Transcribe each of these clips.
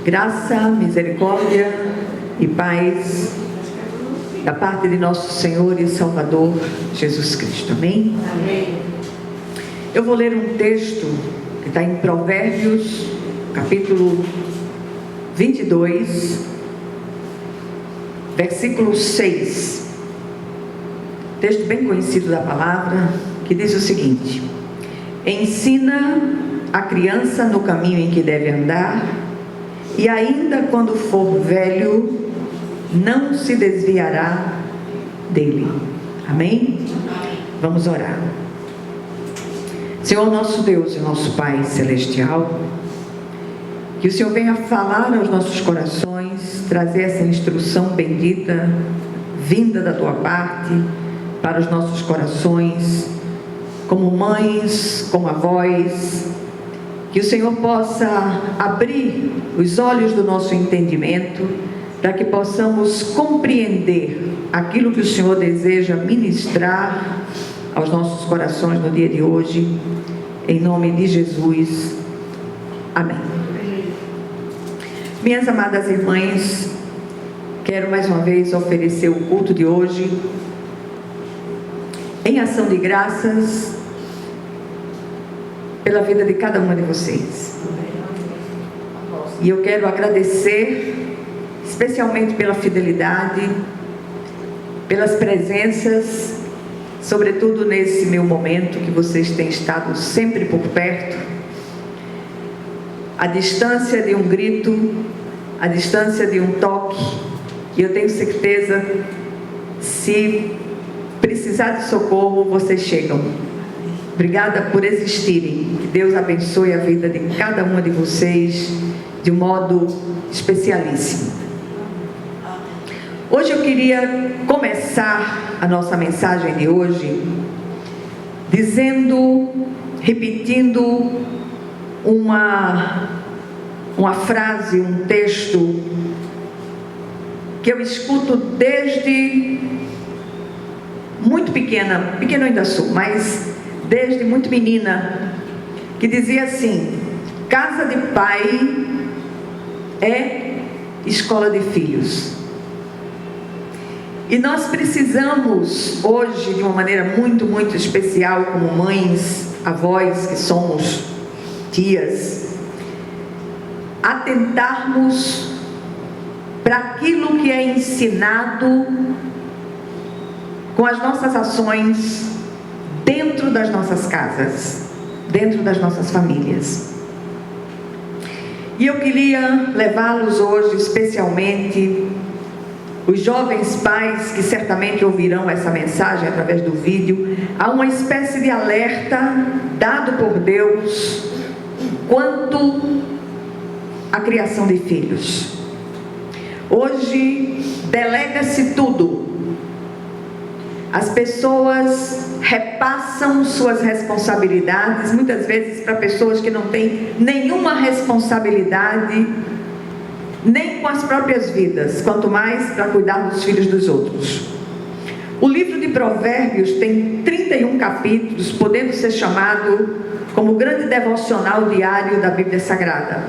Graça, misericórdia e paz da parte de nosso Senhor e Salvador Jesus Cristo. Amém? Amém. Eu vou ler um texto que está em Provérbios, capítulo 22, versículo 6. Texto bem conhecido da palavra, que diz o seguinte: ensina a criança no caminho em que deve andar, e ainda quando for velho, não se desviará dele. Amém? Vamos orar. Senhor nosso Deus e nosso Pai Celestial, que o Senhor venha falar aos nossos corações, trazer essa instrução bendita, vinda da Tua parte, para os nossos corações, como mães, como avós. Que o Senhor possa abrir os olhos do nosso entendimento, para que possamos compreender aquilo que o Senhor deseja ministrar aos nossos corações no dia de hoje, em nome de Jesus. Amém. Minhas amadas irmãs, quero mais uma vez oferecer o culto de hoje em ação de graças pela vida de cada uma de vocês. E eu quero agradecer especialmente pela fidelidade, pelas presenças, sobretudo nesse meu momento que vocês têm estado sempre por perto, a distância de um grito, a distância de um toque. E eu tenho certeza, se precisar de socorro, vocês chegam. Obrigada por existirem. Que Deus abençoe a vida de cada uma de vocês de um modo especialíssimo. Hoje eu queria começar a nossa mensagem de hoje repetindo uma frase, um texto que eu escuto desde muito pequena eu ainda sou, mas desde muito menina, que dizia assim: casa de pai é escola de filhos. E nós precisamos hoje, de uma maneira muito, muito especial, como mães, avós que somos, tias, atentarmos para aquilo que é ensinado com as nossas ações dentro das nossas casas, dentro das nossas famílias. E eu queria levá-los hoje, especialmente os jovens pais que certamente ouvirão essa mensagem através do vídeo, a uma espécie de alerta dado por Deus quanto à criação de filhos. Hoje delega-se tudo. As pessoas repassam suas responsabilidades, muitas vezes para pessoas que não têm nenhuma responsabilidade, nem com as próprias vidas, quanto mais para cuidar dos filhos dos outros. O livro de Provérbios tem 31 capítulos, podendo ser chamado como o grande devocional diário da Bíblia Sagrada.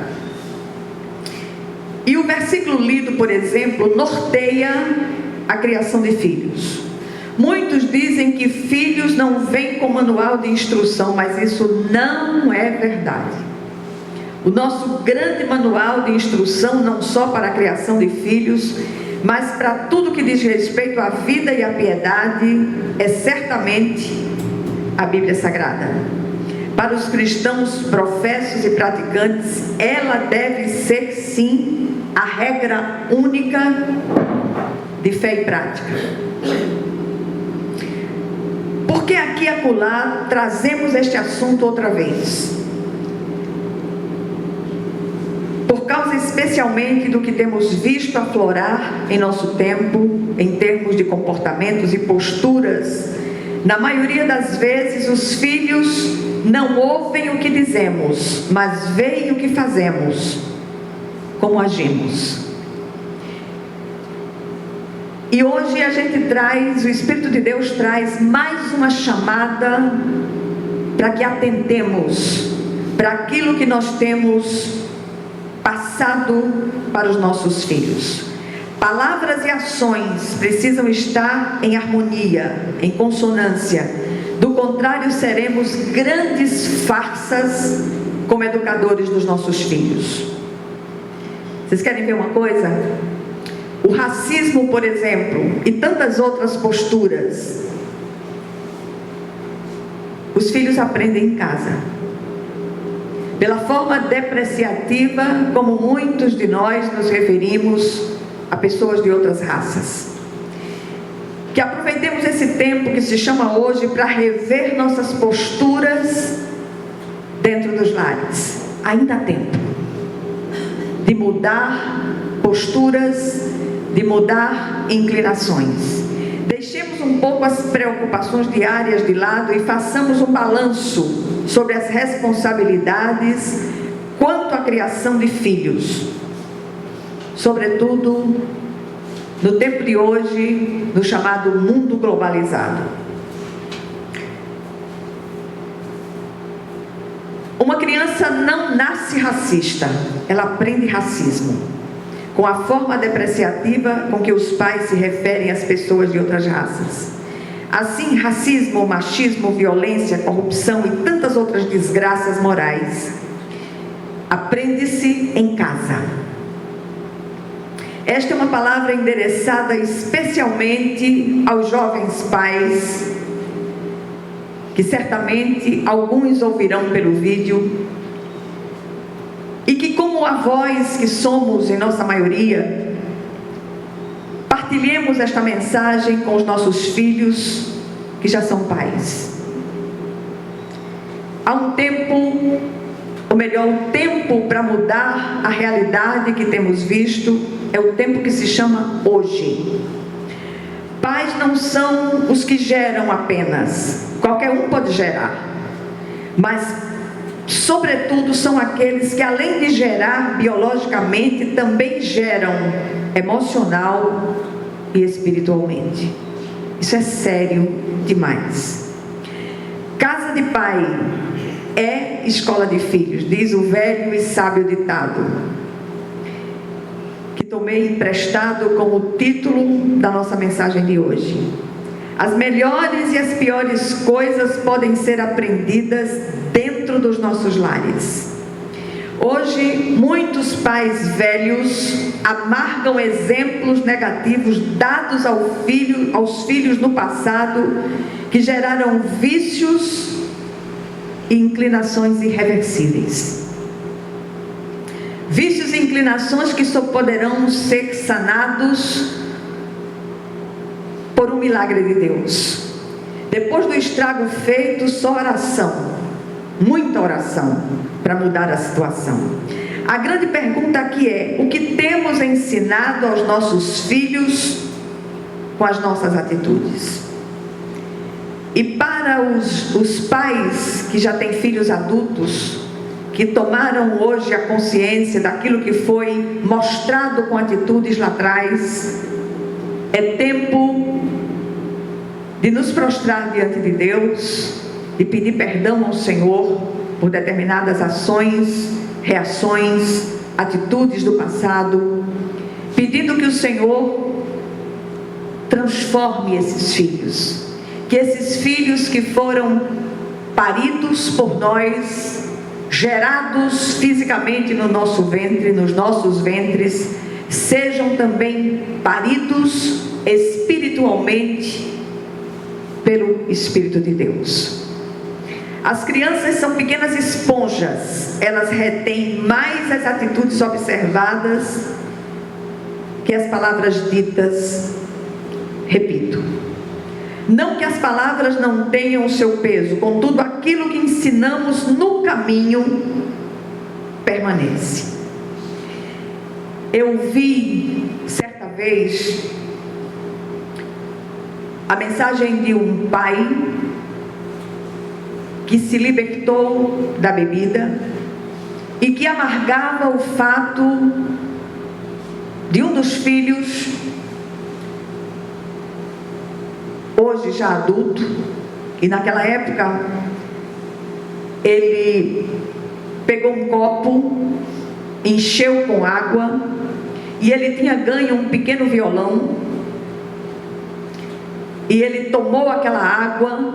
E o versículo lido, por exemplo, norteia a criação de filhos. Muitos dizem que filhos não vêm com manual de instrução, mas isso não é verdade. O nosso grande manual de instrução, não só para a criação de filhos, mas para tudo que diz respeito à vida e à piedade, é certamente a Bíblia Sagrada. Para os cristãos professos e praticantes, ela deve ser sim a regra única de fé e prática. Porque aqui e acolá trazemos este assunto outra vez, por causa especialmente do que temos visto aflorar em nosso tempo, em termos de comportamentos e posturas. Na maioria das vezes os filhos não ouvem o que dizemos, mas veem o que fazemos, como agimos. E hoje a gente traz, o Espírito de Deus traz mais uma chamada para que atentemos para aquilo que nós temos passado passado para os nossos filhos. Palavras e ações precisam estar em harmonia, em consonância. Do contrário, seremos grandes farsas como educadores dos nossos filhos. Vocês querem ver uma coisa? O racismo, por exemplo, e tantas outras posturas, os filhos aprendem em casa. Pela forma depreciativa como muitos de nós nos referimos a pessoas de outras raças. Que aproveitemos esse tempo que se chama hoje para rever nossas posturas dentro dos lares. Ainda há tempo de mudar posturas, de mudar inclinações. Deixemos um pouco as preocupações diárias de lado e façamos um balanço sobre as responsabilidades quanto à criação de filhos, sobretudo no tempo de hoje, no chamado mundo globalizado. Uma criança não nasce racista, ela aprende racismo, com a forma depreciativa com que os pais se referem às pessoas de outras raças. Assim, racismo, machismo, violência, corrupção e tantas outras desgraças morais aprende-se em casa. Esta é uma palavra endereçada especialmente aos jovens pais, que certamente alguns ouvirão pelo vídeo, e que, como avós que somos em nossa maioria, partilhemos esta mensagem com os nossos filhos que já são pais. Há um tempo, ou melhor, um tempo para mudar a realidade que temos visto, é o tempo que se chama hoje. Pais não são os que geram apenas, qualquer um pode gerar, mas sobretudo são aqueles que, além de gerar biologicamente, também geram emocional e espiritualmente. Isso é sério demais. Casa de pai é escola de filhos, diz o velho e sábio ditado, que tomei emprestado como título da nossa mensagem de hoje. As melhores e as piores coisas podem ser aprendidas dentro dos nossos lares. Hoje, muitos pais velhos amargam exemplos negativos dados aos filhos no passado, que geraram vícios e inclinações irreversíveis. Vícios e inclinações que só poderão ser sanados por um milagre de Deus. Depois do estrago feito, só oração, muita oração, para mudar a situação. A grande pergunta aqui é: o que temos ensinado aos nossos filhos com as nossas atitudes? E para os pais que já têm filhos adultos, que tomaram hoje a consciência daquilo que foi mostrado com atitudes lá atrás, é tempo de nos prostrar diante de Deus e pedir perdão ao Senhor por determinadas ações, reações, atitudes do passado, pedindo que o Senhor transforme esses filhos, que esses filhos que foram paridos por nós, gerados fisicamente no nosso ventre, nos nossos ventres, sejam também paridos espiritualmente pelo Espírito de Deus. As crianças são pequenas esponjas, elas retêm mais as atitudes observadas que as palavras ditas. Repito, não que as palavras não tenham o seu peso, contudo aquilo que ensinamos no caminho permanece. Eu vi certa vez a mensagem de um pai que se libertou da bebida e que amargava o fato de um dos filhos, hoje já adulto, e naquela época ele pegou um copo encheu com água, e ele tinha ganho um pequeno violão, e ele tomou aquela água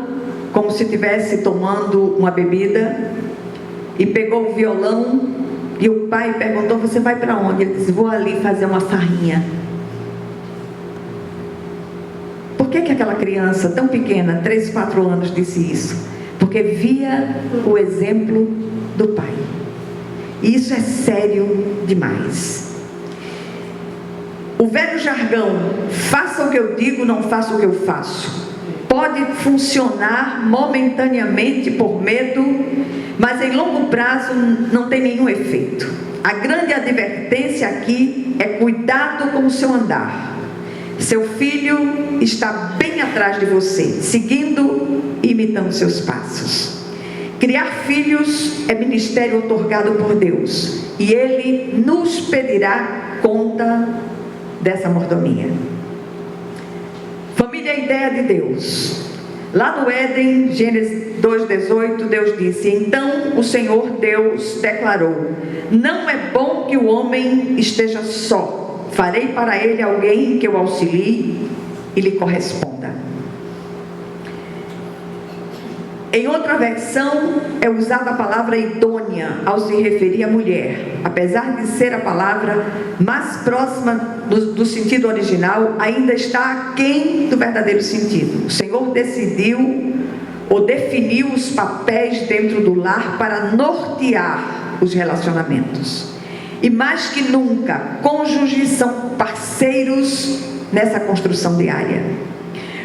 como se estivesse tomando uma bebida, e pegou o violão, e o pai perguntou: você vai para onde? Ele disse: vou ali fazer uma farrinha. Por que aquela criança tão pequena, 3, 4 anos, disse isso? Porque via o exemplo do pai. E isso é sério demais. O velho jargão, faça o que eu digo, não faça o que eu faço, pode funcionar momentaneamente por medo, mas em longo prazo não tem nenhum efeito. A grande advertência aqui é cuidado com o seu andar. Seu filho está bem atrás de você, seguindo e imitando seus passos. Criar filhos é ministério otorgado por Deus, e Ele nos pedirá conta dessa mordomia. Família é a ideia de Deus. Lá no Éden, Gênesis 2:18, Deus disse: então o Senhor Deus declarou: não é bom que o homem esteja só. Farei para ele alguém que o auxilie e lhe corresponda. Em outra versão é usada a palavra idônea ao se referir à mulher. Apesar de ser a palavra mais próxima do sentido original, ainda está aquém do verdadeiro sentido. O Senhor decidiu ou definiu os papéis dentro do lar para nortear os relacionamentos. E mais que nunca, cônjuges são parceiros nessa construção diária.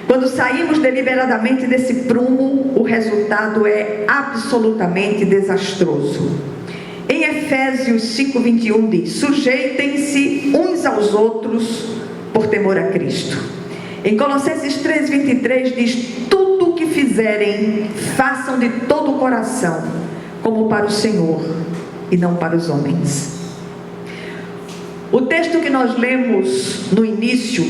Quando saímos deliberadamente desse prumo, o resultado é absolutamente desastroso. Em Efésios 5:21 diz: sujeitem-se uns aos outros por temor a Cristo. Em Colossenses 3:23 diz: tudo o que fizerem, façam de todo o coração, como para o Senhor e não para os homens. O texto que nós lemos no início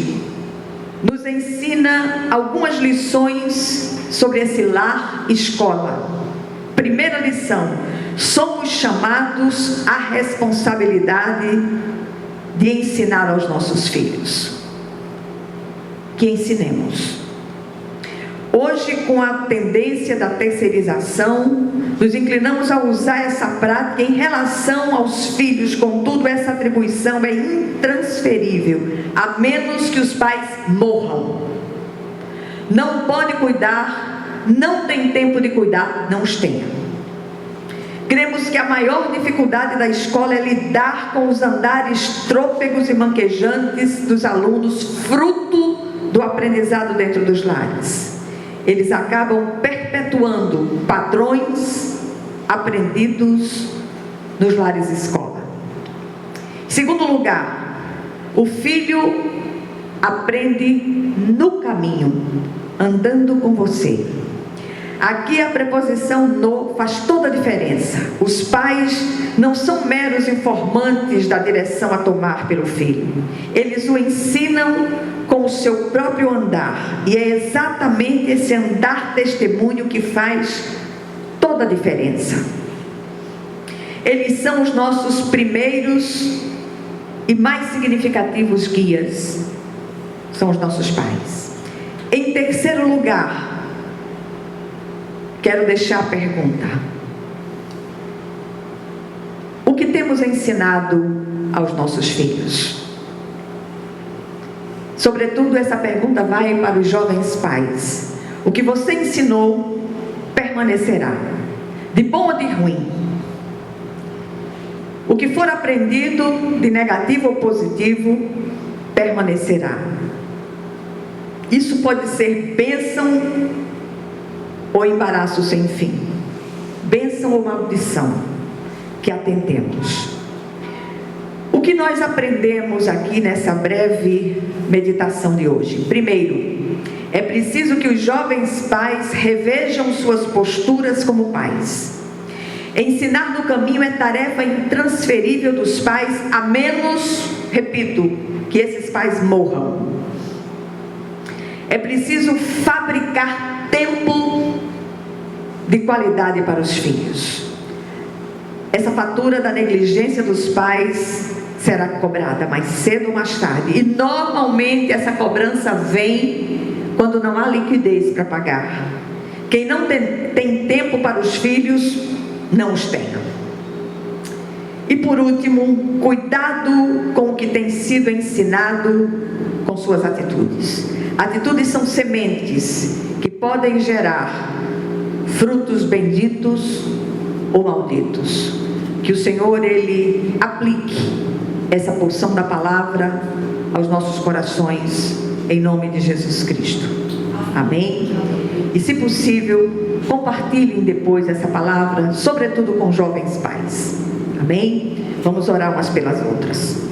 nos ensina algumas lições sobre esse lar escola. Primeira lição: somos chamados à responsabilidade de ensinar aos nossos filhos. Que ensinemos. Hoje, com a tendência da terceirização, nos inclinamos a usar essa prática em relação aos filhos. Contudo, essa atribuição é intransferível, a menos que os pais morram. Não pode cuidar, não tem tempo de cuidar, não os tenha. Cremos que a maior dificuldade da escola é lidar com os andares trôpegos e manquejantes dos alunos, fruto do aprendizado dentro dos lares. Eles acabam perpetuando padrões aprendidos nos lares escola. Em segundo lugar, o filho aprende no caminho, andando com você. Aqui a preposição no faz toda a diferença. Os pais não são meros informantes da direção a tomar pelo filho. Eles o ensinam com o seu próprio andar. E é exatamente esse andar testemunho que faz toda a diferença. Eles são os nossos primeiros e mais significativos guias. São os nossos pais. Em terceiro lugar, quero deixar a pergunta: o que temos ensinado aos nossos filhos? Sobretudo, essa pergunta vai para os jovens pais. O que você ensinou permanecerá, de bom ou de ruim. O que for aprendido, de negativo ou positivo, permanecerá. Isso pode ser bênção ou embaraço sem fim, bênção ou maldição, que atendemos. O que nós aprendemos aqui nessa breve meditação de hoje? Primeiro, é preciso que os jovens pais revejam suas posturas como pais. Ensinar no caminho é tarefa intransferível dos pais, a menos, repito, que esses pais morram. É preciso fabricar tempo de qualidade para os filhos. essa fatura da negligência dos pais será cobrada mais cedo ou mais tarde. E normalmente essa cobrança vem quando não há liquidez para pagar. Quem não tem tempo para os filhos, não os tenha. E por último, cuidado com o que tem sido ensinado com suas atitudes. Atitudes são sementes que podem gerar frutos benditos ou malditos. Que o Senhor, Ele aplique essa porção da palavra aos nossos corações, em nome de Jesus Cristo. Amém? E se possível, compartilhem depois essa palavra, sobretudo com jovens pais. Amém? Vamos orar umas pelas outras.